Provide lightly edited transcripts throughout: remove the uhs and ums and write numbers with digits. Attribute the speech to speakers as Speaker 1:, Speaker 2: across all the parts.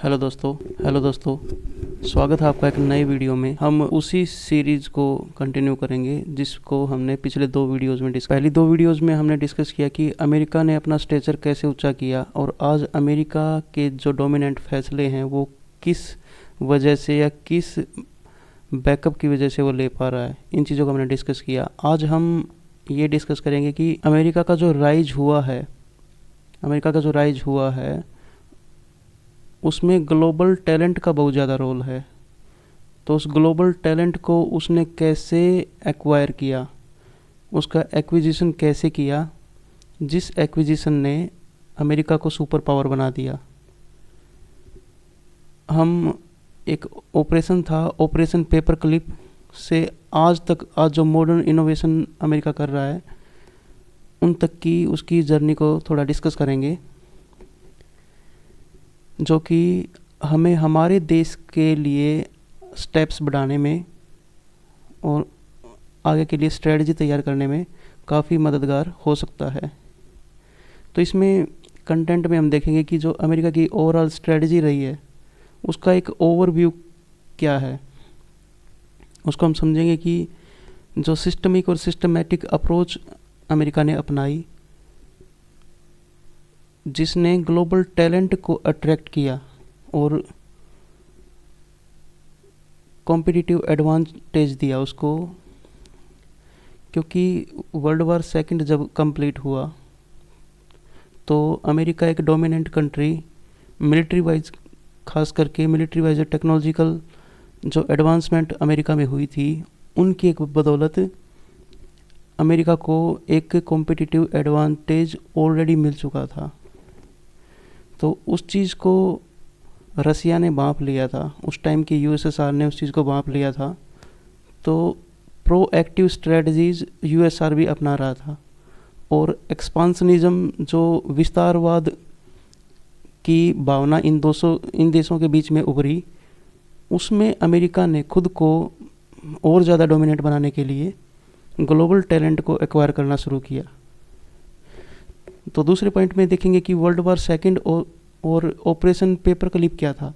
Speaker 1: Hello दोस्तों। स्वागत है आपका एक नए वीडियो में। हम उसी सीरीज़ को कंटिन्यू करेंगे जिसको हमने पिछले दो वीडियोस में पहली दो वीडियोस में हमने डिस्कस किया कि अमेरिका ने अपना स्टेचर कैसे ऊंचा किया और आज अमेरिका के जो डोमिनेंट फैसले हैं वो किस वजह से या किस बैकअप की वजह से वो ले पा रहा है। इन चीज़ों को हमने डिस्कस किया। आज हम ये डिस्कस करेंगे कि अमेरिका का जो राइज हुआ है उसमें ग्लोबल टैलेंट का बहुत ज़्यादा रोल है। तो उस ग्लोबल टैलेंट को उसने कैसे एक्वायर किया, उसका एक्विजिशन कैसे किया, जिस एक्विजिशन ने अमेरिका को सुपर पावर बना दिया। हम एक ऑपरेशन था, ऑपरेशन पेपर क्लिप से आज जो मॉडर्न इनोवेशन अमेरिका कर रहा है उन तक की उसकी जर्नी को थोड़ा डिस्कस करेंगे, जो कि हमें हमारे देश के लिए स्टेप्स बढ़ाने में और आगे के लिए स्ट्रेटजी तैयार करने में काफ़ी मददगार हो सकता है। तो इसमें कंटेंट में हम देखेंगे कि जो अमेरिका की ओवरऑल स्ट्रेटजी रही है उसका एक ओवरव्यू क्या है। उसको हम समझेंगे कि जो सिस्टमिक और सिस्टमैटिक अप्रोच अमेरिका ने अपनाई जिसने ग्लोबल टैलेंट को अट्रैक्ट किया और कॉम्पिटिटिव एडवांटेज दिया उसको, क्योंकि वर्ल्ड वार सेकंड जब कंप्लीट हुआ तो अमेरिका एक डोमिनेंट कंट्री मिलिट्री वाइज, खास करके मिलिट्री वाइज टेक्नोलॉजिकल जो एडवांसमेंट अमेरिका में हुई थी उनकी एक बदौलत अमेरिका को एक कॉम्पिटिटिव एडवांटेज ऑलरेडी मिल चुका था। तो उस चीज़ को रसिया ने भांप लिया था, उस टाइम की यूएसएसआर ने उस चीज़ को भांप लिया था। तो प्रोएक्टिव स्ट्रेटजीज यूएसआर भी अपना रहा था और एक्सपांसनिज्म जो विस्तारवाद की भावना इन देशों के बीच में उभरी, उसमें अमेरिका ने खुद को और ज़्यादा डोमिनेट बनाने के लिए ग्लोबल टैलेंट को एक्वायर करना शुरू किया। तो दूसरे पॉइंट में देखेंगे कि वर्ल्ड वार सेकंड और ऑपरेशन पेपर क्लिप क्या था।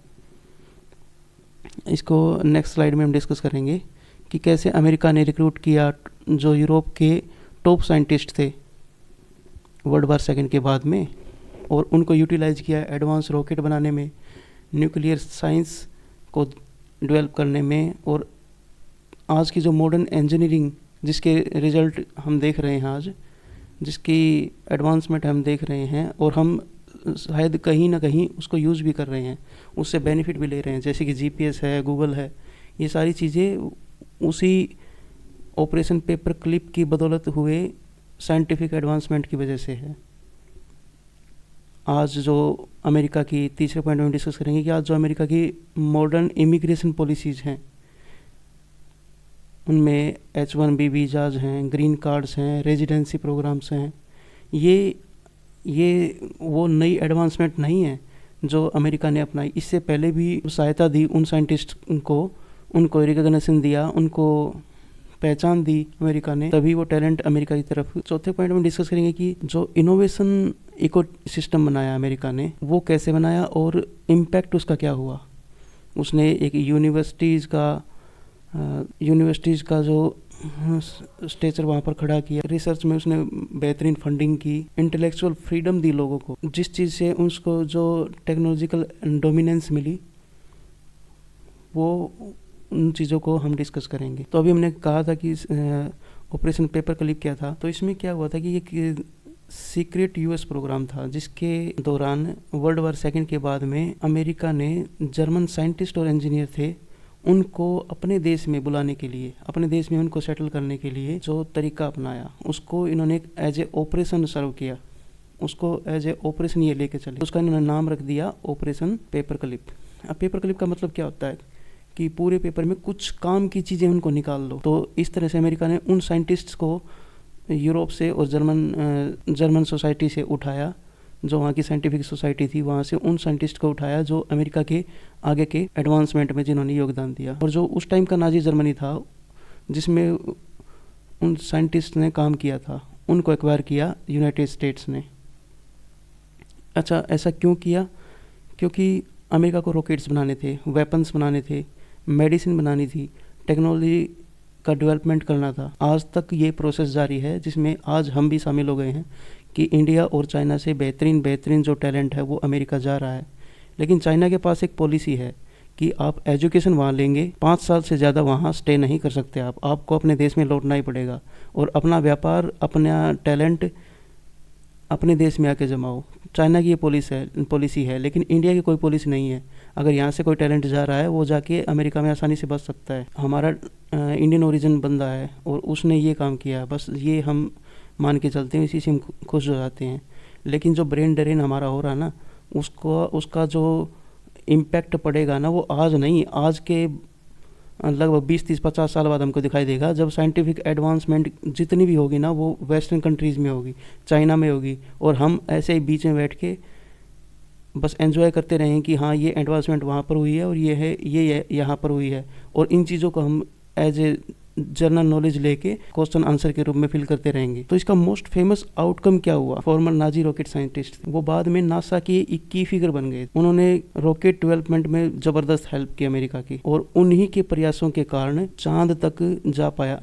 Speaker 1: इसको नेक्स्ट स्लाइड में हम डिस्कस करेंगे कि कैसे अमेरिका ने रिक्रूट किया जो यूरोप के टॉप साइंटिस्ट थे वर्ल्ड वार सेकंड के बाद में, और उनको यूटिलाइज किया एडवांस रॉकेट बनाने में, न्यूक्लियर साइंस को डेवलप करने में, और आज की जो मॉडर्न इंजीनियरिंग जिसके रिजल्ट हम देख रहे हैं, आज जिसकी एडवांसमेंट हम देख रहे हैं और हम शायद कहीं ना कहीं उसको यूज़ भी कर रहे हैं, उससे बेनिफिट भी ले रहे हैं, जैसे कि जीपीएस है, गूगल है। ये सारी चीज़ें उसी ऑपरेशन पेपर क्लिप की बदौलत हुए साइंटिफिक एडवांसमेंट की वजह से है। आज जो अमेरिका की तीसरे पॉइंट में डिस्कस करेंगे कि आज जो अमेरिका की मॉडर्न इमिग्रेशन पॉलिसीज़ हैं उनमें H1B वीज़ाज हैं, ग्रीन कार्ड्स हैं, रेजिडेंसी प्रोग्राम्स हैं। ये वो नई एडवांसमेंट नहीं है जो अमेरिका ने अपनाई। इससे पहले भी सहायता दी उन साइंटिस्ट को, उनको रिकॉग्निशन दिया, उनको पहचान दी अमेरिका ने, तभी वो टैलेंट अमेरिका की तरफ। चौथे पॉइंट में डिस्कस करेंगे कि जो इनोवेशन इको सिस्टम बनाया अमेरिका ने वो कैसे बनाया और इम्पैक्ट उसका क्या हुआ। उसने एक यूनिवर्सिटीज़ का जो स्टेचर वहाँ पर खड़ा किया, रिसर्च में उसने बेहतरीन फंडिंग की, इंटेलेक्चुअल फ्रीडम दी लोगों को, जिस चीज़ से उसको जो टेक्नोलॉजिकल डोमिनेंस मिली वो उन चीज़ों को हम डिस्कस करेंगे। तो अभी हमने कहा था कि ऑपरेशन पेपर क्लिप क्या था। तो इसमें क्या हुआ था कि एक सीक्रेट यूएस प्रोग्राम था जिसके दौरान वर्ल्ड वार सेकंड के बाद में अमेरिका ने जर्मन साइंटिस्ट और इंजीनियर थे उनको अपने देश में बुलाने के लिए, अपने देश में उनको सेटल करने के लिए जो तरीका अपनाया उसको इन्होंने एज ए ऑपरेशन सर्व किया, उसको एज ए ऑपरेशन ये लेके चले। उसका इन्होंने नाम रख दिया ऑपरेशन पेपर क्लिप। अब पेपर क्लिप का मतलब क्या होता है कि पूरे पेपर में कुछ काम की चीज़ें उनको निकाल लो। तो इस तरह से अमेरिका ने उन साइंटिस्ट्स को यूरोप से और जर्मन सोसाइटी से उठाया, जो वहाँ की साइंटिफिक सोसाइटी थी वहाँ से उन साइंटिस्ट को उठाया जो अमेरिका के आगे के एडवांसमेंट में जिन्होंने योगदान दिया। और जो उस टाइम का नाजी जर्मनी था जिसमें उन साइंटिस्ट ने काम किया था, उनको एक्वायर किया यूनाइटेड स्टेट्स ने। अच्छा, ऐसा क्यों किया? क्योंकि अमेरिका को रॉकेट्स बनाने थे, वेपन्स बनाने थे, मेडिसिन बनानी थी, टेक्नोलॉजी का डेवलपमेंट करना था। आज तक ये प्रोसेस जारी है जिसमें आज हम भी शामिल हो गए हैं कि इंडिया और चाइना से बेहतरीन जो टैलेंट है वो अमेरिका जा रहा है। लेकिन चाइना के पास एक पॉलिसी है कि आप एजुकेशन वहाँ लेंगे, 5 साल से ज़्यादा वहाँ स्टे नहीं कर सकते आपको अपने देश में लौटना ही पड़ेगा और अपना व्यापार, अपना टैलेंट अपने देश में आके जमाओ। चाइना की ये पॉलिसी है, लेकिन इंडिया की कोई पॉलिसी नहीं है। अगर यहाँ से कोई टैलेंट जा रहा है वो जाके अमेरिका में आसानी से बच सकता है। हमारा इंडियन ओरिजिन बंदा है और उसने ये काम किया, बस ये हम मान के चलते हैं, इसी से हम खुश हो जाते हैं। लेकिन जो ब्रेन ड्रेन हमारा हो रहा है ना, उसका जो इम्पैक्ट पड़ेगा ना, वो आज नहीं, आज के लगभग 20-30-50 साल बाद हमको दिखाई देगा, जब साइंटिफिक एडवांसमेंट जितनी भी होगी ना वो वेस्टर्न कंट्रीज़ में होगी, चाइना में होगी, और हम ऐसे ही बीच में बैठ के बस एंजॉय करते रहें कि हाँ ये एडवांसमेंट वहाँ पर हुई है और ये यहाँ पर हुई है, और इन चीज़ों को हम एज ए जनरल नॉलेज लेके क्वेश्चन आंसर के रूप में फिल करते रहेंगे। तो इसका मोस्ट फेमस आउटकम क्या हुआ? फॉर्मर नाजी रॉकेट साइंटिस्ट, वो बाद में नासा के एक की फिगर बन गए। उन्होंने रॉकेट डेवलपमेंट में जबरदस्त हेल्प की अमेरिका की, और उन्हीं के प्रयासों के कारण चांद तक जा पाया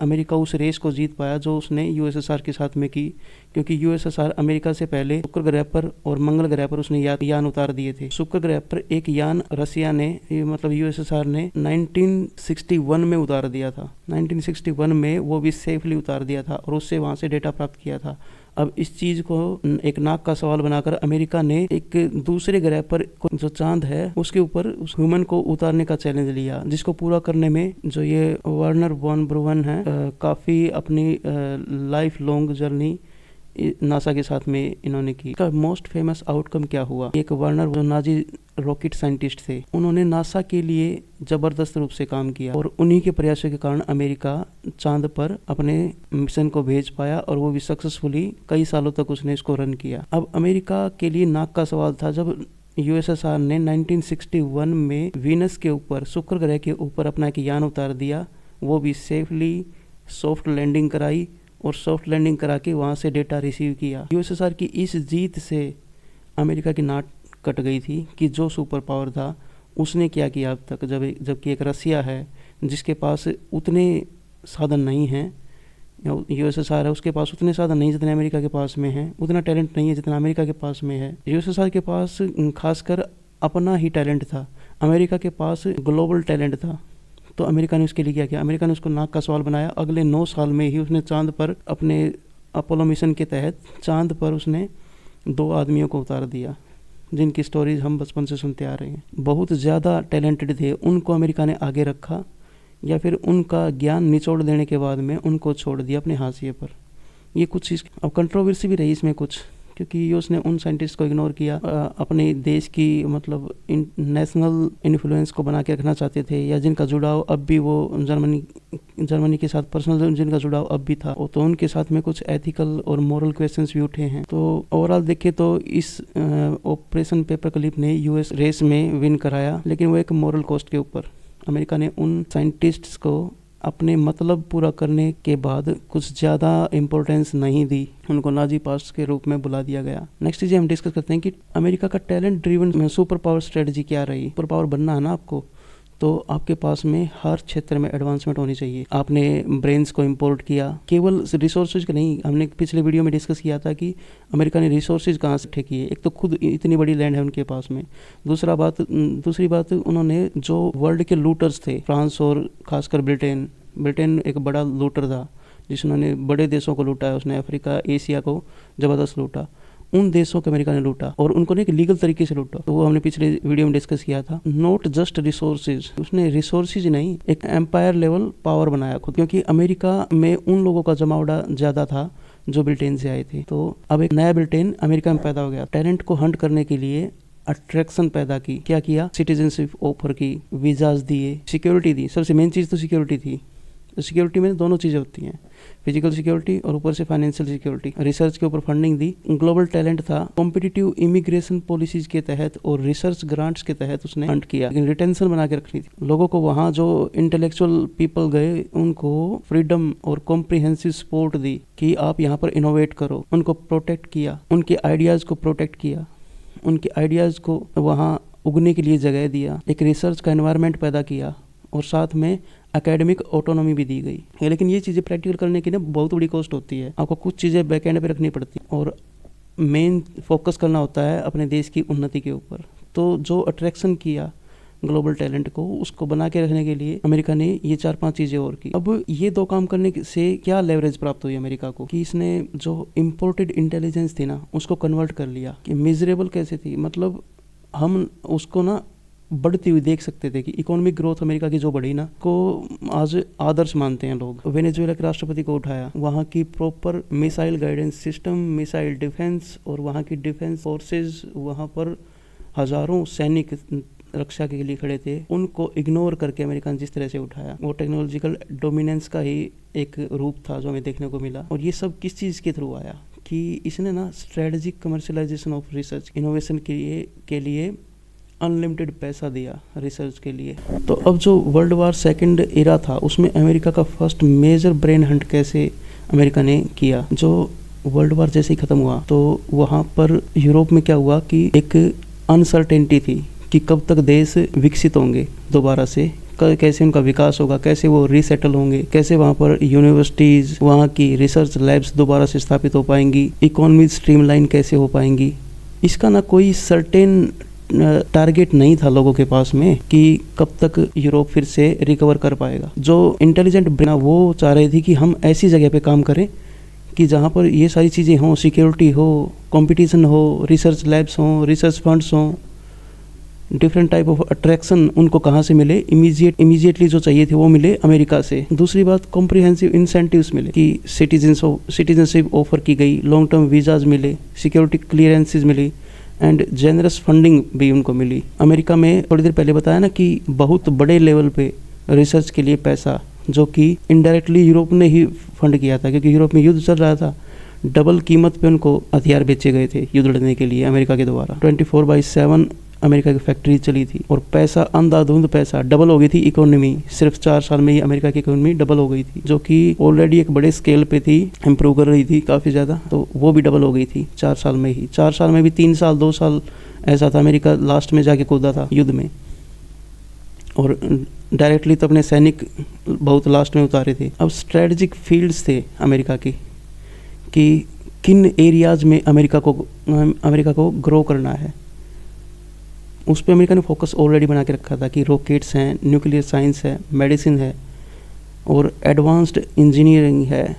Speaker 1: अमेरिका उस रेस को जीत पाया जो उसने यूएसएसआर के साथ में की, क्योंकि यूएसएसआर अमेरिका से पहले शुक्र ग्रह पर और मंगल ग्रह पर उसने यान उतार दिए थे। शुक्र ग्रह पर एक यान रसिया ने, मतलब यूएसएसआर ने 1961 में उतार दिया था। 1961 में वो भी सेफली उतार दिया था और उससे वहाँ से डेटा प्राप्त किया था। अब इस चीज़ को एक नाक का सवाल बनाकर अमेरिका ने एक दूसरे ग्रह पर जो चांद है उसके ऊपर उस ह्यूमन को उतारने का चैलेंज लिया, जिसको पूरा करने में जो ये वर्नर वॉन ब्रुवन है काफ़ी अपनी लाइफ लॉन्ग जर्नी नासा के साथ में इन्होंने की। इसका मोस्ट फेमस आउटकम क्या हुआ? एक वर्नर जो नाजी रॉकेट साइंटिस्ट थे, उन्होंने नासा के लिए जबरदस्त रूप से काम किया और उन्हीं के प्रयासों के कारण अमेरिका चांद पर अपने मिशन को भेज पाया और वो भी सक्सेसफुली कई सालों तक उसने इसको रन किया। अब अमेरिका के लिए नाक का सवाल था जब यूएसएसआर ने 1961 में वीनस के ऊपर, शुक्र ग्रह के ऊपर अपना एक यान उतार दिया, वो भी सेफली सॉफ्ट लैंडिंग कराई और सॉफ्ट लैंडिंग करा के वहाँ से डेटा रिसीव किया। यूएसएसआर की इस जीत से अमेरिका की नाक कट गई थी कि जो सुपर पावर था उसने क्या किया अब तक, जबकि एक रसिया है जिसके पास उतने साधन नहीं हैं, यूएसएसआर है उसके पास उतने साधन नहीं जितने अमेरिका के पास में हैं, उतना टैलेंट नहीं है जितना अमेरिका के पास में है। यूएसएसआर के पास खासकर अपना ही टैलेंट था, अमेरिका के पास ग्लोबल टैलेंट था। तो अमेरिका ने उसके लिए क्या किया? अमेरिका ने उसको नाक का सवाल बनाया। अगले 9 साल में ही उसने चांद पर अपने अपोलो मिशन के तहत चांद पर उसने 2 आदमियों को उतार दिया, जिनकी स्टोरीज हम बचपन से सुनते आ रहे हैं। बहुत ज़्यादा टैलेंटेड थे, उनको अमेरिका ने आगे रखा या फिर उनका ज्ञान निचोड़ देने के बाद में उनको छोड़ दिया अपने हाशिए पर। ये कुछ चीज़ अब कंट्रोवर्सी भी रही इसमें कुछ, क्योंकि यूएस ने उन साइंटिस्ट को इग्नोर किया, अपने देश की मतलब नेशनल इन्फ्लुएंस को बना के रखना चाहते थे, या जिनका जुड़ाव अब भी वो जर्मनी के साथ पर्सनल जिनका जुड़ाव अब भी था, तो उनके साथ में कुछ एथिकल और मॉरल क्वेश्चंस भी उठे हैं। तो ओवरऑल देखें तो इस ऑपरेशन पेपर क्लिप ने यूएस रेस में विन कराया, लेकिन वो एक मॉरल कॉस्ट के ऊपर। अमेरिका ने उन साइंटिस्ट्स को अपने मतलब पूरा करने के बाद कुछ ज़्यादा इम्पोर्टेंस नहीं दी, उनको नाजी पास्ट के रूप में बुला दिया गया। नेक्स्ट चीज़ हम डिस्कस करते हैं कि अमेरिका का talent driven super power strategy क्या रही। सुपर पावर बनना है ना आपको, तो आपके पास में हर क्षेत्र में एडवांसमेंट होनी चाहिए। आपने ब्रेन्स को इंपोर्ट किया, केवल रिसोर्सेज का नहीं, हमने पिछले वीडियो में डिस्कस किया था कि अमेरिका ने रिसोर्सेज कहाँ से इकट्ठे किए। एक तो खुद इतनी बड़ी लैंड है उनके पास में, दूसरी बात उन्होंने जो वर्ल्ड के लूटर्स थे, फ्रांस और खासकर ब्रिटेन एक बड़ा लूटर था जिसने बड़े देशों को लूटा है, उसने अफ्रीका एशिया को ज़बरदस्त लूटा। उन देशों को अमेरिका ने लूटा और उनको एक लीगल तरीके से लूटा, तो वो हमने पिछले वीडियो में डिस्कस किया था। नॉट जस्ट रिसोर्सेज, उसने रिसोर्सेज नहीं, एक एम्पायर लेवल पावर बनाया खुद, क्योंकि अमेरिका में उन लोगों का जमावड़ा ज़्यादा था जो ब्रिटेन से आए थे। तो अब एक नया ब्रिटेन अमेरिका में पैदा हो गया। टैलेंट को हंट करने के लिए अट्रैक्शन पैदा की, क्या किया? सिटीजनशिप ऑफर की, वीजाज दिए, सिक्योरिटी दी। सबसे मेन चीज़ तो सिक्योरिटी थी। सिक्योरिटी में दोनों चीज़ें होती हैं, फिजिकल सिक्योरिटी और ऊपर से फाइनेंशियल सिक्योरिटी। रिसर्च के ऊपर फंडिंग दी, ग्लोबल टैलेंट था, कॉम्पिटिटिव इमिग्रेशन पॉलिसीज के तहत और रिसर्च ग्रांट्स के तहत उसने हंट किया, लेकिन रिटेंशन बना के रखनी थी लोगों को। वहाँ जो इंटेलेक्चुअल पीपल गए उनको फ्रीडम और कॉम्प्रिहेंसिव सपोर्ट दी कि आप यहाँ पर इनोवेट करो। उनको प्रोटेक्ट किया, उनके आइडियाज़ को प्रोटेक्ट किया, उनके आइडियाज़ को वहाँ उगने के लिए जगह दिया, एक रिसर्च का एनवायरनमेंट पैदा किया और साथ में एकेडमिक ऑटोनॉमी भी दी गई। लेकिन ये चीज़ें प्रैक्टिकल करने की ना बहुत बड़ी कॉस्ट होती है। आपको कुछ चीज़ें बैकएंड पे रखनी पड़ती है और मेन फोकस करना होता है अपने देश की उन्नति के ऊपर। तो जो अट्रैक्शन किया ग्लोबल टैलेंट को, उसको बना के रखने के लिए अमेरिका ने ये 4-5 चीज़ें और की। अब ये 2 काम करने से क्या लेवरेज प्राप्त हुई अमेरिका को कि इसने जो इम्पोर्टेड इंटेलिजेंस थी ना उसको कन्वर्ट कर लिया। कि मिजरेबल कैसे थी, मतलब हम उसको ना बढ़ती हुई देख सकते थे कि इकोनॉमिक ग्रोथ अमेरिका की जो बढ़ी ना को आज आदर्श मानते हैं लोग। वेनेजुएला के राष्ट्रपति को उठाया, वहाँ की proper missile guidance system, missile defence और वहाँ की डिफेंस फोर्सेस, वहाँ पर हजारों सैनिक रक्षा के लिए खड़े थे, उनको इग्नोर करके अमेरिका ने जिस तरह से उठाया वो टेक्नोलॉजिकल डोमिनेंस का ही एक रूप था जो हमें देखने को मिला। और ये सब किस चीज़ के थ्रू आया कि इसने ना strategic commercialisation of research innovation के लिए अनलिमिटेड पैसा दिया रिसर्च के लिए। तो अब जो वर्ल्ड वार सेकंड एरा था उसमें अमेरिका का फर्स्ट मेजर ब्रेन हंट कैसे अमेरिका ने किया। जो वर्ल्ड वार जैसे ही ख़त्म हुआ तो वहाँ पर यूरोप में क्या हुआ कि एक अनसर्टेनिटी थी कि कब तक देश विकसित होंगे दोबारा से, कैसे उनका विकास होगा, कैसे वो रीसेटल होंगे, कैसे वहाँ पर यूनिवर्सिटीज़, वहाँ की रिसर्च लैब्स दोबारा से स्थापित हो पाएंगी, इकोनॉमी स्ट्रीमलाइन कैसे हो पाएंगी। इसका ना कोई सर्टेन टारगेट नहीं था लोगों के पास में कि कब तक यूरोप फिर से रिकवर कर पाएगा। जो इंटेलिजेंट ब्रेन वो चाह रहे थे कि हम ऐसी जगह पे काम करें कि जहाँ पर ये सारी चीज़ें हों, सिक्योरिटी हो, कंपटीशन हो, रिसर्च लैब्स हों, रिसर्च फंड्स हों, डिफरेंट टाइप ऑफ अट्रैक्शन उनको कहाँ से मिले, इमीडिएटली जो चाहिए थे वो मिले अमेरिका से। दूसरी बात कॉम्प्रिहेंसिव इंसेंटिव्स मिले कि सिटीजनशिप ऑफर की गई, लॉन्ग टर्म वीज़ाज मिले, सिक्योरिटी क्लियरेंसेज मिली एंड जेनरस फंडिंग भी उनको मिली। अमेरिका में थोड़ी देर पहले बताया ना कि बहुत बड़े लेवल पे रिसर्च के लिए पैसा जो कि इनडायरेक्टली यूरोप ने ही फंड किया था, क्योंकि यूरोप में युद्ध चल रहा था, डबल कीमत पे उनको हथियार बेचे गए थे युद्ध लड़ने के लिए अमेरिका के द्वारा। 24/7 अमेरिका की फैक्ट्री चली थी और पैसा अंधाधुंध पैसा डबल हो गई थी इकोनॉमी। सिर्फ 4 साल में ही अमेरिका की इकोनॉमी डबल हो गई थी, जो कि ऑलरेडी एक बड़े स्केल पे थी, इम्प्रूव कर रही थी काफ़ी ज़्यादा, तो वो भी डबल हो गई थी 4 साल में ही। 4 साल में भी 3 साल 2 साल ऐसा था, अमेरिका लास्ट में जाके कूदा था युद्ध में और डायरेक्टली तो अपने सैनिक बहुत लास्ट में उतारे थे। अब स्ट्रेटजिक फील्ड्स थे अमेरिका की कि किन एरियाज़ में अमेरिका को ग्रो करना है, उस पर अमेरिका ने फोकस ऑलरेडी बना के रखा था कि रॉकेट्स हैं, न्यूक्लियर साइंस है, मेडिसिन है और एडवांस्ड इंजीनियरिंग है,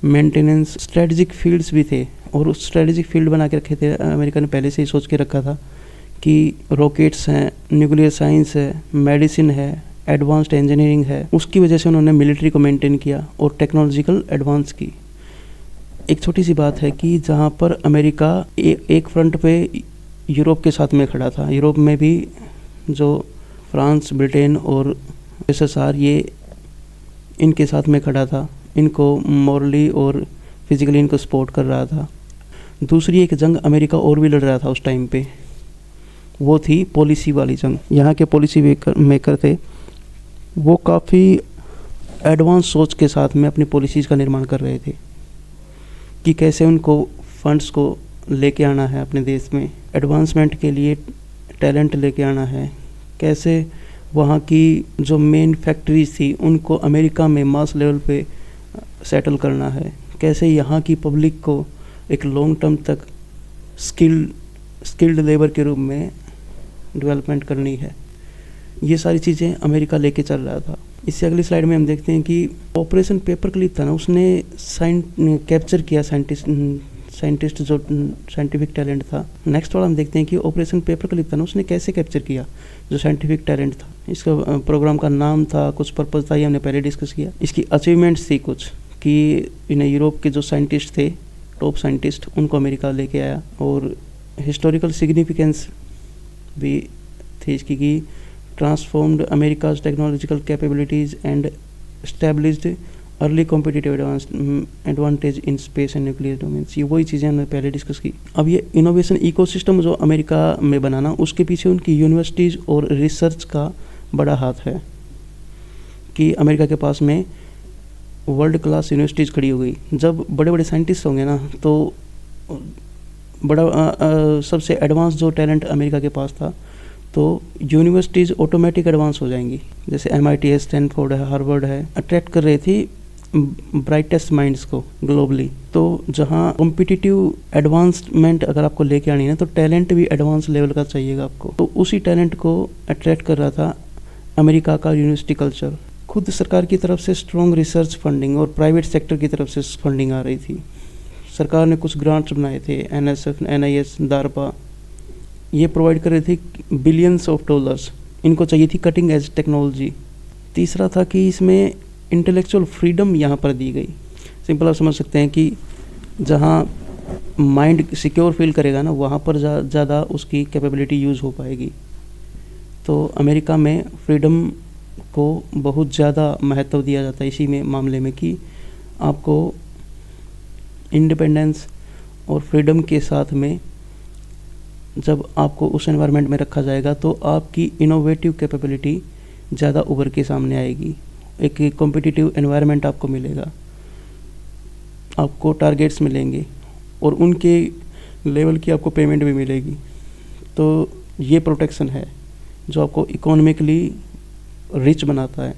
Speaker 1: मेंटेनेंस, स्ट्रेटजिक फील्ड्स भी थे। और उस स्ट्रेटजिक फील्ड बना के रखे थे अमेरिका ने, पहले से ही सोच के रखा था कि रॉकेट्स हैं, न्यूक्लियर साइंस है, मेडिसिन है, एडवांस्ड इंजीनियरिंग है। उसकी वजह से उन्होंने मिलिट्री को मेंटेन किया और टेक्नोलॉजिकल एडवांस की। एक छोटी सी बात है कि जहाँ पर अमेरिका एक फ्रंट पे यूरोप के साथ में खड़ा था, यूरोप में भी जो फ्रांस, ब्रिटेन और USSR ये इनके साथ में खड़ा था, इनको मॉरली और फिजिकली इनको सपोर्ट कर रहा था। दूसरी एक जंग अमेरिका और भी लड़ रहा था उस टाइम पे, वो थी पॉलिसी वाली जंग। यहाँ के पॉलिसी मेकर थे, वो काफ़ी एडवांस सोच के साथ में अपनी पॉलिसीज़ का निर्माण कर रहे थे कि कैसे उनको फंड्स को लेके आना है अपने देश में, एडवांसमेंट के लिए टैलेंट लेके आना है, कैसे वहाँ की जो मेन फैक्ट्रीज थी उनको अमेरिका में मास लेवल पे सेटल करना है, कैसे यहाँ की पब्लिक को एक लॉन्ग टर्म तक स्किल्ड लेबर के रूप में डेवलपमेंट करनी है। ये सारी चीज़ें अमेरिका लेके चल रहा था। इससे अगली स्लाइड में हम देखते हैं कि ऑपरेशन पेपर क्लिप था ना, उसने कैप्चर किया साइंटिस्ट जो साइंटिफिक टैलेंट था। नेक्स्ट वाला हम देखते हैं कि ऑपरेशन पेपर क्लिप था ना, उसने कैसे कैप्चर किया जो साइंटिफिक टैलेंट था। इसका प्रोग्राम का नाम था, कुछ पर्पज़ था, ये हमने पहले डिस्कस किया। इसकी अचीवमेंट्स थी कुछ कि इन्हें यूरोप के जो साइंटिस्ट थे, टॉप साइंटिस्ट, उनको अमेरिका लेके आया। और हिस्टोरिकल सिग्निफिकेंस भी थी इसकी कि transformed America's technological capabilities and established early competitive advantage in space and nuclear domains. ये वही चीज़ें हमने पहले डिस्कस की। अब ये इनोवेशन इकोसिस्टम जो अमेरिका में बनाना, उसके पीछे उनकी यूनिवर्सिटीज़ और रिसर्च का बड़ा हाथ है कि अमेरिका के पास में वर्ल्ड क्लास यूनिवर्सिटीज़ खड़ी हो गई। जब बड़े बड़े साइंटिस्ट होंगे ना, तो बड़ा सबसे एडवांस जो टैलेंट अमेरिका के पास था, तो यूनिवर्सिटीज़ ऑटोमेटिक एडवांस हो जाएंगी, जैसे MIT है, स्टैनफोर्ड है, हार्वर्ड है, अट्रैक्ट कर रही थी ब्राइटेस्ट माइंड्स को ग्लोबली। तो जहाँ कॉम्पिटिटिव एडवांसमेंट अगर आपको लेके आनी है तो टैलेंट भी एडवांस लेवल का चाहिएगा आपको, तो उसी टैलेंट को अट्रैक्ट कर रहा था अमेरिका का यूनिवर्सिटी कल्चर। खुद सरकार की तरफ से स्ट्रॉन्ग रिसर्च फंडिंग और प्राइवेट सेक्टर की तरफ से फंडिंग आ रही थी। सरकार ने कुछ ग्रांट्स बनाए थे, NSF, NIS, DARPA, ये प्रोवाइड कर रही थी बिलियंस ऑफ डॉलर्स। इनको चाहिए थी कटिंग एज टेक्नोलॉजी। तीसरा था कि इसमें इंटेलेक्चुअल फ्रीडम यहाँ पर दी गई। सिंपल आप समझ सकते हैं कि जहाँ माइंड सिक्योर फील करेगा ना, वहाँ पर ज़्यादा उसकी कैपेबिलिटी यूज़ हो पाएगी। तो अमेरिका में फ्रीडम को बहुत ज़्यादा महत्व दिया जाता है इसी में मामले में, कि आपको इंडिपेंडेंस और फ्रीडम के साथ में जब आपको उस एनवायरनमेंट में रखा जाएगा तो आपकी इनोवेटिव कैपेबिलिटी ज़्यादा उभर के सामने आएगी। एक कॉम्पिटिटिव एनवायरनमेंट आपको मिलेगा, आपको टारगेट्स मिलेंगे और उनके लेवल की आपको पेमेंट भी मिलेगी। तो ये प्रोटेक्शन है जो आपको इकोनॉमिकली रिच बनाता है,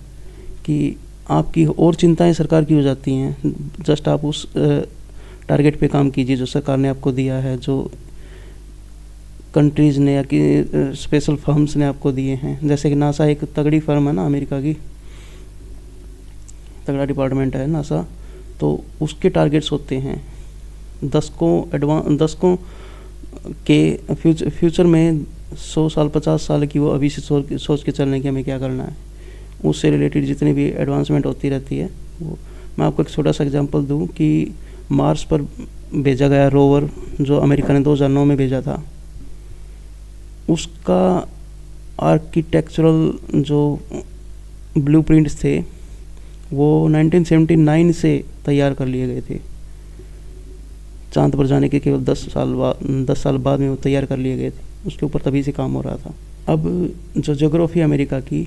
Speaker 1: कि आपकी और चिंताएं सरकार की हो जाती हैं। जस्ट आप उस टारगेट पे काम कीजिए जो सरकार ने आपको दिया है, जो कंट्रीज़ ने या कि स्पेशल फर्म्स ने आपको दिए हैं। जैसे कि नासा एक तगड़ी फर्म है ना, अमेरिका की तगड़ा डिपार्टमेंट है नासा, तो उसके टारगेट्स होते हैं दशकों के फ्यूचर में 100 साल 50 साल की, वो अभी से सोच के चलने की हमें क्या करना है। उससे रिलेटेड जितनी भी एडवांसमेंट होती रहती है वो, मैं आपको एक छोटा सा एग्जांपल दूं कि मार्स पर भेजा गया रोवर जो अमेरिका ने 2009 में भेजा था, उसका आर्किटेक्चरल जो ब्लूप्रिंट्स थे वो 1979 से तैयार कर लिए गए थे। चांद पर जाने के केवल 10 साल बाद में वो तैयार कर लिए गए थे, उसके ऊपर तभी से काम हो रहा था। अब जो ज्योग्राफी अमेरिका की,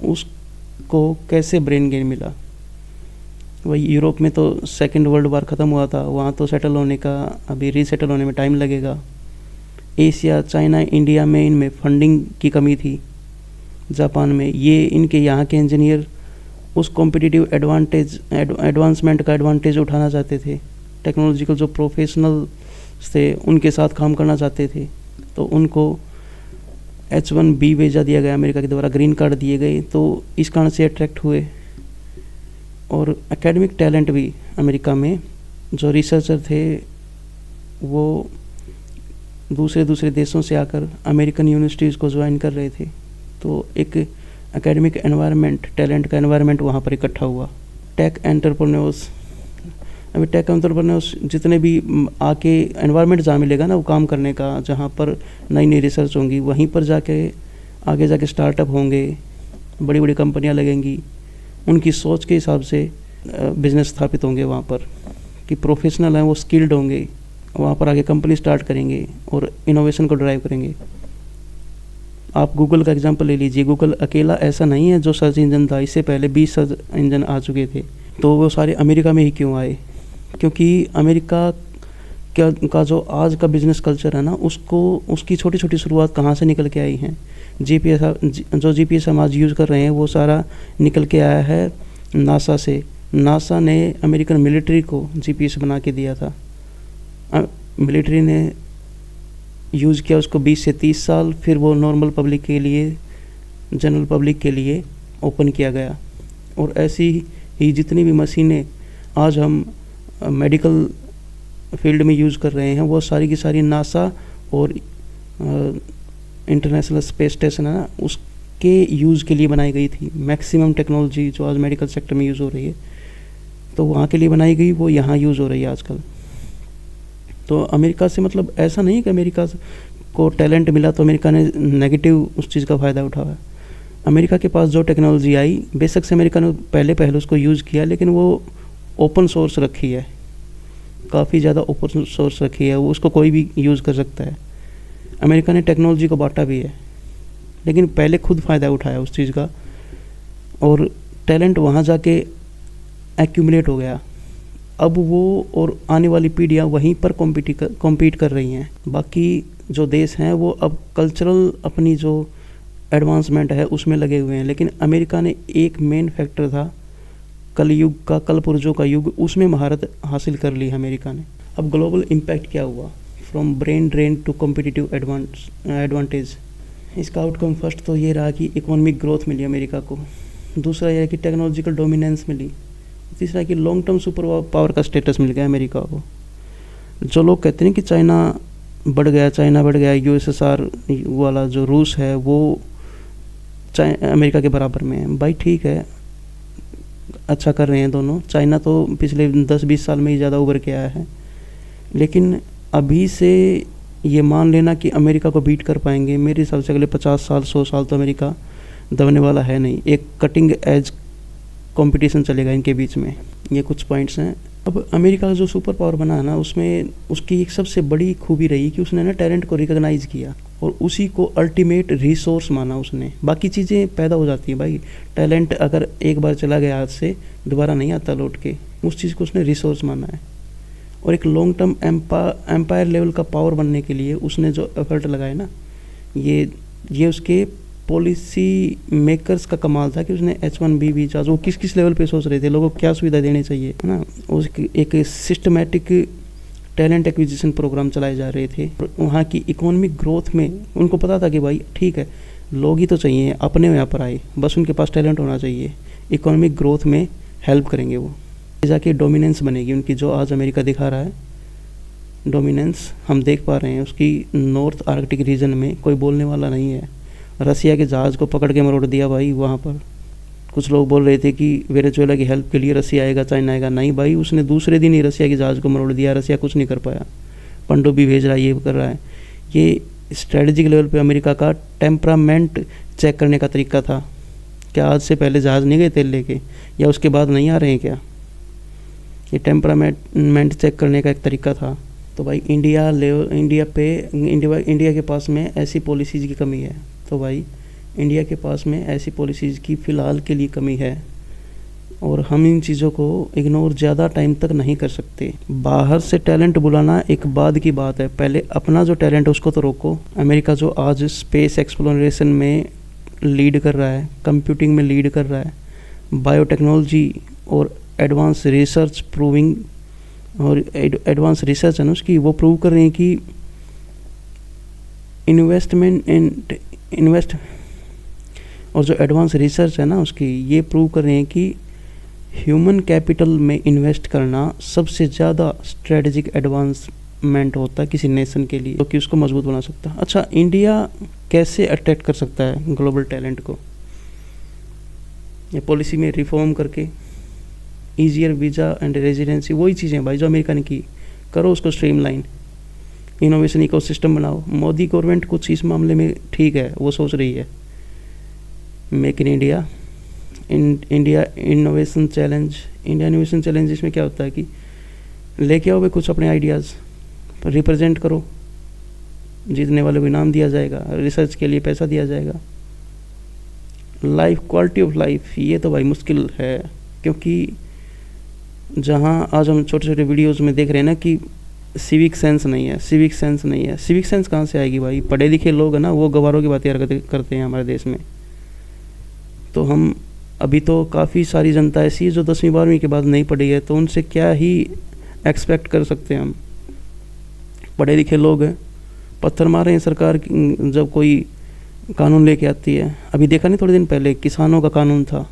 Speaker 1: उसको कैसे ब्रेन गेन मिला? वही यूरोप में तो सेकेंड वर्ल्ड वार ख़त्म हुआ था, वहाँ तो सेटल होने का, अभी रीसेटल होने में टाइम लगेगा। एशिया, चाइना, इंडिया में इनमें फंडिंग की कमी थी। जापान में ये इनके यहाँ के इंजीनियर उस कॉम्पिटिटिव एडवांसमेंट का एडवांटेज उठाना चाहते थे। टेक्नोलॉजिकल जो प्रोफेशनल थे उनके साथ काम करना चाहते थे, तो उनको H1B वीज़ा दिया गया अमेरिका के द्वारा, ग्रीन कार्ड दिए गए, तो इस कारण से अट्रैक्ट हुए। और एकेडमिक टैलेंट भी अमेरिका में जो रिसर्चर थे वो दूसरे देशों से आकर अमेरिकन यूनिवर्सिटीज़ को ज्वाइन कर रहे थे। तो एक एकेडमिक एनवायरनमेंट, टैलेंट का एनवायरनमेंट वहाँ पर इकट्ठा हुआ। टेक एंटरप्रेन्योर्स, अभी टेक एंटरप्रेन्योर्स जितने भी आके एनवायरनमेंट जहाँ मिलेगा ना वो काम करने का, जहाँ पर नई नई रिसर्च होंगी, वहीं पर जाके आगे जाके स्टार्टअप होंगे, बड़ी बड़ी कंपनियाँ लगेंगी। उनकी सोच के हिसाब से बिजनेस स्थापित होंगे वहाँ पर, कि प्रोफेशनल हैं वो स्किल्ड होंगे, वहाँ पर आगे कंपनी स्टार्ट करेंगे और इनोवेशन को ड्राइव करेंगे। आप गूगल का एग्जांपल ले लीजिए। गूगल अकेला ऐसा नहीं है जो सर्च इंजन था, इससे पहले 20 सर्च इंजन आ चुके थे। तो वो सारे अमेरिका में ही क्यों आए? क्योंकि अमेरिका का जो आज का बिजनेस कल्चर है ना, उसकी छोटी छोटी शुरुआत कहाँ से निकल के आई हैं। GPS हम आज यूज़ कर रहे हैं वो सारा निकल के आया है नासा से। नासा ने अमेरिकन मिलिट्री को GPS बना के दिया था। मिलिट्री ने यूज़ किया उसको 20 से 30 साल, फिर वो नॉर्मल पब्लिक के लिए, जनरल पब्लिक के लिए ओपन किया गया। और ऐसी ही जितनी भी मशीनें आज हम मेडिकल फील्ड में यूज़ कर रहे हैं वो सारी की सारी नासा और इंटरनेशनल स्पेस स्टेशन है ना, उसके यूज़ के लिए बनाई गई थी। मैक्सिमम टेक्नोलॉजी जो आज मेडिकल सेक्टर में यूज़ हो रही है तो वहाँ के लिए बनाई गई, वो यहाँ यूज़ हो रही है आजकल। तो अमेरिका से मतलब ऐसा नहीं कि अमेरिका को टैलेंट मिला तो अमेरिका ने नेगेटिव उस चीज़ का फ़ायदा उठाया। अमेरिका के पास जो टेक्नोलॉजी आई, बेशक से अमेरिका ने पहले उसको यूज़ किया, लेकिन वो ओपन सोर्स रखी है, काफ़ी ज़्यादा ओपन सोर्स रखी है, वो उसको कोई भी यूज़ कर सकता है। अमेरिका ने टेक्नोलॉजी को बांटा भी है, लेकिन पहले खुद फ़ायदा उठाया उस चीज़ का, और टैलेंट वहाँ जाके एक्यूमुलेट हो गया। अब वो और आने वाली पीढ़ियाँ वहीं पर कॉम्पीट कर रही हैं। बाकी जो देश हैं वो अब कल्चरल अपनी जो एडवांसमेंट है उसमें लगे हुए हैं, लेकिन अमेरिका ने एक मेन फैक्टर था कलयुग का, कल पुर्जों का युग, उसमें महारत हासिल कर ली अमेरिका ने। अब ग्लोबल इम्पैक्ट क्या हुआ, from brain drain to competitive advantage. इसका आउटकम फर्स्ट तो ये रहा कि इकोनॉमिक ग्रोथ मिली अमेरिका को, दूसरा यह है कि टेक्नोलॉजिकल डोमिनेंस मिली, तीसरा कि लॉन्ग टर्म सुपर पावर का स्टेटस मिल गया अमेरिका को। जो लोग कहते हैं कि चाइना बढ़ गया, यूएसएसआर वाला जो रूस है वो अमेरिका के बराबर में है, भाई ठीक है, अच्छा कर रहे हैं दोनों। चाइना तो पिछले 10-20 साल में ही ज़्यादा उभर के आया है, लेकिन अभी से ये मान लेना कि अमेरिका को बीट कर पाएंगे, मेरे हिसाब से अगले 50 साल 100 साल तो अमेरिका दबने वाला है नहीं। एक कटिंग एज कंपटीशन चलेगा इनके बीच में। ये कुछ पॉइंट्स हैं। अब अमेरिका का जो सुपर पावर बना है ना, उसमें उसकी एक सबसे बड़ी खूबी रही कि उसने ना टैलेंट को रिकॉग्नाइज़ किया और उसी को अल्टीमेट रिसोर्स माना उसने। बाकी चीज़ें पैदा हो जाती हैं भाई, टैलेंट अगर एक बार चला गया हाथ से दोबारा नहीं आता लौट के, उस चीज़ को उसने रिसोर्स माना है। और एक लॉन्ग टर्म एम्पायर लेवल का पावर बनने के लिए उसने जो एफर्ट लगाए ना, ये उसके पॉलिसी मेकर्स का कमाल था कि उसने H1B वीज़ा वो किस किस लेवल पे सोच रहे थे, लोगों को क्या सुविधा देनी चाहिए, है ना। उसकी एक सिस्टमेटिक टैलेंट एक्विजिशन प्रोग्राम चलाए जा रहे थे। वहाँ की इकोनॉमिक ग्रोथ में उनको पता था कि भाई ठीक है, लोग ही तो चाहिए, अपने यहाँ पर आए, बस उनके पास टैलेंट होना चाहिए, इकोनॉमिक ग्रोथ में हेल्प करेंगे वो। जाके डोमिनेंस बनेगी उनकी, जो आज अमेरिका दिखा रहा है डोमिनेंस हम देख पा रहे हैं उसकी। नॉर्थ आर्कटिक रीजन में कोई बोलने वाला नहीं है। रसिया के जहाज़ को पकड़ के मरोड़ दिया भाई वहाँ पर। कुछ लोग बोल रहे थे कि वेनेजुएला की हेल्प के लिए रसिया आएगा, चाइना आएगा, नहीं भाई, उसने दूसरे दिन ही रसिया के जहाज़ को मरोड़ दिया। रसिया कुछ नहीं कर पाया, पनडुब्बी भेज रहा है, ये कर रहा है। ये स्ट्रेटजिक लेवल पे अमेरिका का टेम्परामेंट चेक करने का तरीका था। क्या आज से पहले जहाज़ नहीं गए तेल लेके, या उसके बाद नहीं आ रहे हैं क्या? ये टेम्परामेंट चेक करने का एक तरीका था। तो भाई इंडिया के पास में ऐसी पॉलिसीज़ की कमी है। तो भाई इंडिया के पास में ऐसी पॉलिसीज़ की फ़िलहाल के लिए कमी है और हम इन चीज़ों को इग्नोर ज़्यादा टाइम तक नहीं कर सकते। बाहर से टैलेंट बुलाना एक बाद की बात है, पहले अपना जो टैलेंट है उसको तो रोको। अमेरिका जो आज स्पेस एक्सप्लोरेशन में लीड कर रहा है, कंप्यूटिंग में लीड कर रहा है, बायोटेक्नोलॉजी और एडवांस रिसर्च प्रूविंग, और एडवांस रिसर्च है ना उसकी, वो प्रूव कर रहे हैं कि इन्वेस्ट और जो एडवांस रिसर्च है ना उसकी, ये प्रूव कर रहे हैं कि ह्यूमन कैपिटल में इन्वेस्ट करना सबसे ज़्यादा स्ट्रेटजिक एडवांसमेंट होता है किसी नेशन के लिए, क्योंकि उसको मजबूत बना सकता है। अच्छा, इंडिया कैसे अट्रैक्ट कर सकता है ग्लोबल टैलेंट को? ये पॉलिसी में रिफॉर्म करके, ईजियर वीज़ा एंड रेजिडेंसी, वही चीज़ें भाई जो अमेरिका ने की, करो उसको स्ट्रीमलाइन, इनोवेशन इकोसिस्टम बनाओ। मोदी गवर्नमेंट कुछ इस मामले में ठीक है, वो सोच रही है make in India innovation challenge. इसमें क्या होता है कि लेके आओ भाई कुछ अपने आइडियाज़, रिप्रेजेंट करो, जीतने वाले को इनाम दिया जाएगा, रिसर्च के लिए पैसा दिया जाएगा। क्वालिटी ऑफ लाइफ, ये तो भाई मुश्किल है, क्योंकि जहाँ आज हम छोटे छोटे वीडियोज़ में देख रहे हैं ना कि सिविक सेंस नहीं है। सिविक सेंस कहाँ से आएगी भाई? पढ़े लिखे लोग हैं ना, वो गवारों की बातें करते हैं हमारे देश में। तो हम अभी तो काफ़ी सारी जनता ऐसी है जो 10वीं 12वीं के बाद नहीं पढ़ी है, तो उनसे क्या ही एक्सपेक्ट कर सकते हैं हम? पढ़े लिखे लोग हैं, पत्थर मारे हैं सरकार जब कोई कानून लेके आती है। अभी देखा नहीं, थोड़े दिन पहले किसानों का कानून था,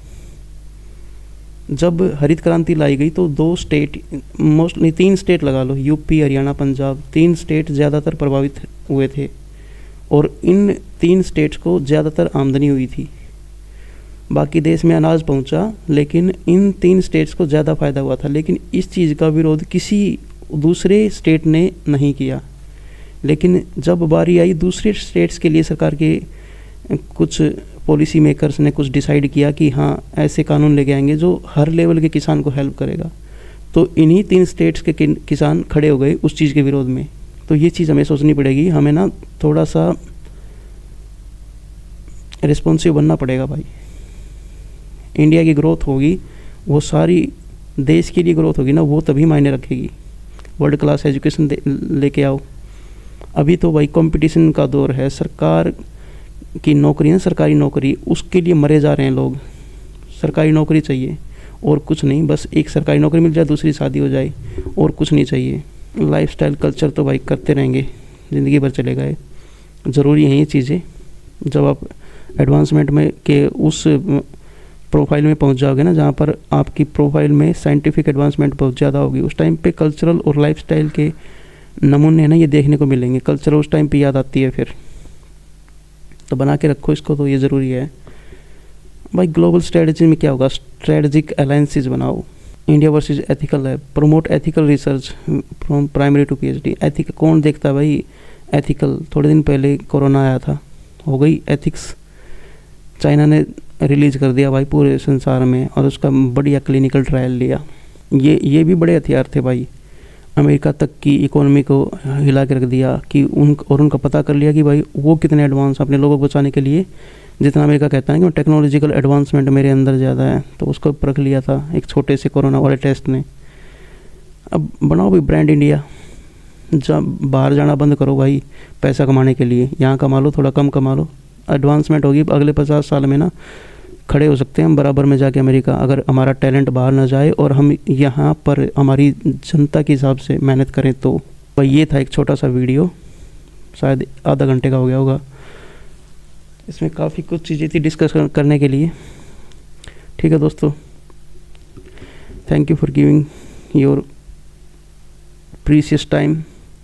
Speaker 1: जब हरित क्रांति लाई गई तो 2 स्टेट, मोस्टली 3 स्टेट लगा लो, यूपी, हरियाणा, पंजाब, 3 स्टेट ज़्यादातर प्रभावित हुए थे और इन 3 स्टेट्स को ज़्यादातर आमदनी हुई थी। बाकी देश में अनाज पहुंचा, लेकिन इन 3 स्टेट्स को ज़्यादा फ़ायदा हुआ था। लेकिन इस चीज़ का विरोध किसी दूसरे स्टेट ने नहीं किया। लेकिन जब बारी आई दूसरे स्टेट्स के लिए, सरकार के कुछ पॉलिसी मेकर्स ने कुछ डिसाइड किया कि हाँ, ऐसे कानून लेके आएंगे जो हर लेवल के किसान को हेल्प करेगा। तो इन्हीं 3 स्टेट्स के किसान खड़े हो गए उस चीज़ के विरोध में। तो ये चीज़ हमें सोचनी पड़ेगी, हमें ना थोड़ा सा रिस्पॉन्सिव बनना पड़ेगा भाई। इंडिया की ग्रोथ होगी, वो सारी देश के लिए ग्रोथ होगी ना, वो तभी मायने रखेगी। वर्ल्ड क्लास एजुकेशन लेके आओ। अभी तो भाई कंपटीशन का दौर है, सरकार की नौकरी ना, सरकारी नौकरी, उसके लिए मरे जा रहे हैं लोग। सरकारी नौकरी चाहिए और कुछ नहीं, बस एक सरकारी नौकरी मिल जाए, दूसरी शादी हो जाए, और कुछ नहीं चाहिए। लाइफस्टाइल कल्चर तो भाई करते रहेंगे, ज़िंदगी भर चलेगा ये, ज़रूरी है ये चीज़ें। जब आप एडवांसमेंट में के उस प्रोफाइल में पहुंच जाओगे ना, जहाँ पर आपकी प्रोफाइल में साइंटिफिक एडवांसमेंट बहुत ज़्यादा होगी, उस टाइम पे कल्चरल और लाइफस्टाइल के नमूने ना ये देखने को मिलेंगे। कल्चर उस टाइम पे याद आती है फिर, तो बना के रखो इसको, तो ये ज़रूरी है भाई। ग्लोबल स्ट्रेटजी में क्या होगा, स्ट्रेटजिक अलायंसेज बनाओ। इंडिया वर्सेस एथिकल है, promote ethical research from primary to PhD. Ethical कौन देखता है भाई, एथिकल। थोड़े दिन पहले कोरोना आया था, हो गई एथिक्स, चाइना ने रिलीज कर दिया भाई पूरे संसार में, और उसका बढ़िया क्लिनिकल ट्रायल लिया। ये भी बड़े हथियार थे भाई, अमेरिका तक की इकोनॉमी को हिला के रख दिया कि उनका पता कर लिया कि भाई वो कितने एडवांस, अपने लोगों को बचाने के लिए। जितना अमेरिका कहता है कि टेक्नोलॉजिकल एडवांसमेंट मेरे अंदर ज़्यादा है, तो उसको परख लिया था एक छोटे से कोरोना वाले टेस्ट ने। अब बनाओ भाई ब्रांड इंडिया, जब बाहर जाना बंद करो भाई पैसा कमाने के लिए, यहाँ कमा लो, थोड़ा कम कमा लो, एडवांसमेंट होगी। अगले 50 साल में ना खड़े हो सकते हैं हम बराबर में जाके अमेरिका, अगर हमारा टैलेंट बाहर ना जाए और हम यहाँ पर हमारी जनता के हिसाब से मेहनत करें तो। भाई ये था एक छोटा सा वीडियो, शायद आधा घंटे का हो गया होगा। इसमें काफ़ी कुछ चीज़ें थी डिस्कस करने के लिए। ठीक है दोस्तों, thank you for giving your precious time.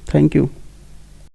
Speaker 1: Thank you.